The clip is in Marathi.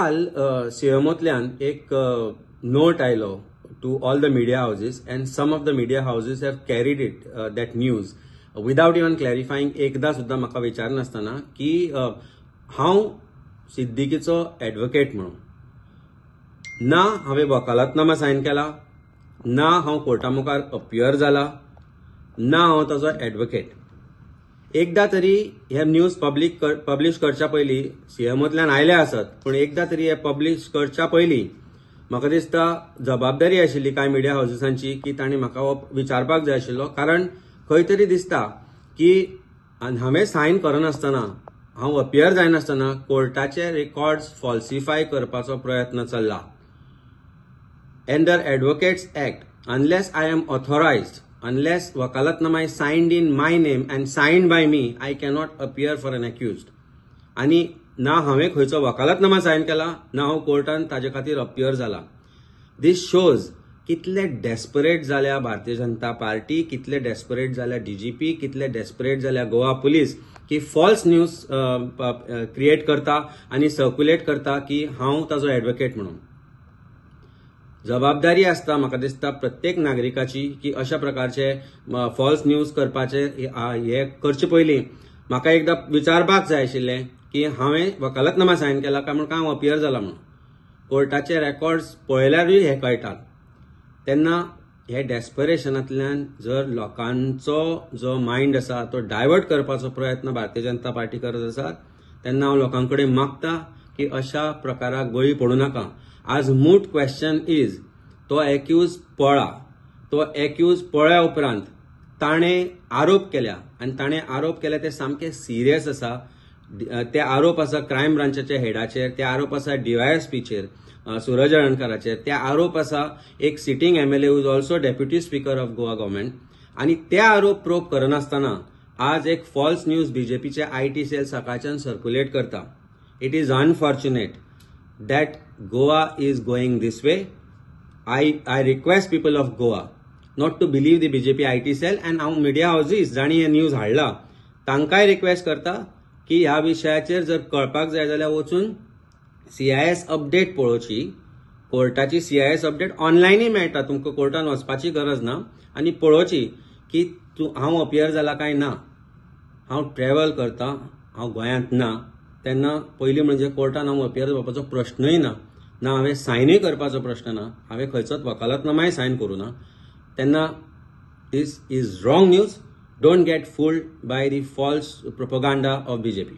काल सीएमओतल्यान एक नोट आयलो to all the media houses, and some of the media houses have carried it that news without even clarifying. एकदा सुद्धा म्हाका विचारनासतना की हांव सिद्दीकीचो एडवोकेट म्हणून ना हांवें वकालतनामा सायन केला, ना हांव कोर्टा मुखार अपियर जाला, ना हांव ताजो एडवोकेट. एकदा तरी हे न्यूज पब्लिश करच्या पयलीं सीएमओतल्यान आयले आसत, पूण एकदा तरी हे पब्लिश करच्या पयलीं म्हाका दिसता जबाबदारी आशिल्ली कांय मिडिया हाऊसेसांची की तांणी म्हाका विचारपाक जाय आशिल्लो. कारण खंय तरी दिसता की हांवें सायन करनासतना, हांव अपियर जायनासतना कोर्टाचे रेकॉर्ड्स फॉल्सिफाय करपाचो प्रयत्न चल्ला. Under advocates act, unless I am authorised, unless वकालतनामा is signed in my name and signed by me, I cannot appear for an accused. आणि ना हांवें खंयचो वकालतनामा सायन केला, ना हांव कोर्टान ताजे खातीर अपियर जाला. दीस शोज कितले डेस्परेट जाल्या भारतीय जनता पार्टी, कितले डेस्परेट जाल्या डीजीपी, कितले डेस्परेट जाल्या गोवा पुलीस की फॉल्स न्यूज क्रिएट करता आणि सर्क्युलेट करता की हांव ताजो एडवोकेट म्हणून. जबाबदारी आसता म्हाका दिसता प्रत्येक नागरिकाची की अशा प्रकारचे फॉल्स न्यूज करपाचे हे करचे पयलीं म्हाका एकदा विचारपाक जाय आशिल्लें की हांवें वकालतनामा सायन केला काय म्हणून हांव अपियर जाला म्हणून. कोर्टाचे रेकॉर्ड्स पळयल्यारूय हे कळटा. तेन्ना हे डेस्परेशनांतल्यान जर लोकांचो जो मायंड आसा तो डायवर्ट करपाचो प्रयत्न भारतीय जनता पार्टी करत आसा, तेन्ना हांव लोकांकडे मागता की अशा प्रकाराक बळी पडू नाका. आज मूट क्वेश्चन इज तो एक्यूज पळा. तो एक्यूज पळ्या उपरांत ताणें आरोप केल्या आनी ताणें आरोप केले ते सामके सिरियस आसा. ते आरोप आसा क्रायम ब्रांचाच्या हेडाचेर, ते आरोप आसा डीवायएसपीचेर सूरज अळणकराचेर, ते आरोप आसा एक sitting MLA who is also deputy speaker of Goa government. आणि ते आरोप प्रूव्ह करनासतना आज एक फॉल्स न्यूज बीजेपीचे आयटी सेल सकाळच्यान सर्क्युलेट करता. It is unfortunate that Goa is going this way. I request people of Goa not to believe the BJP IT cell. And हांव मिडिया हाऊजीस जाणी हे न्यूज हाडला तांकांय रिक्वेस्ट करता की ह्या विशयाचेर जर कळपाक जाय जाल्यार वचून सीआयएस अपडेट पळोवची. कोर्टाची सीआयएस अपडेट ऑनलायनूय मेळटा, तुमकां कोर्टान वचपाची गरज ना. आनी पळोवची की हांव अपियर जाला काय ना. हांव ट्रॅव्हल करता, हांव गोंयांत ना, तेन्ना पयलीं म्हणजे कोर्टान हांव अपियर जावपाचो प्रश्नय ना. ना हांवें सायनूय करपाचो प्रश्न ना, हांवें खंयचोच वकालतनामाय सायन करूं ना. तेन्ना this is wrong news. Don't get fooled by the false propaganda of BJP.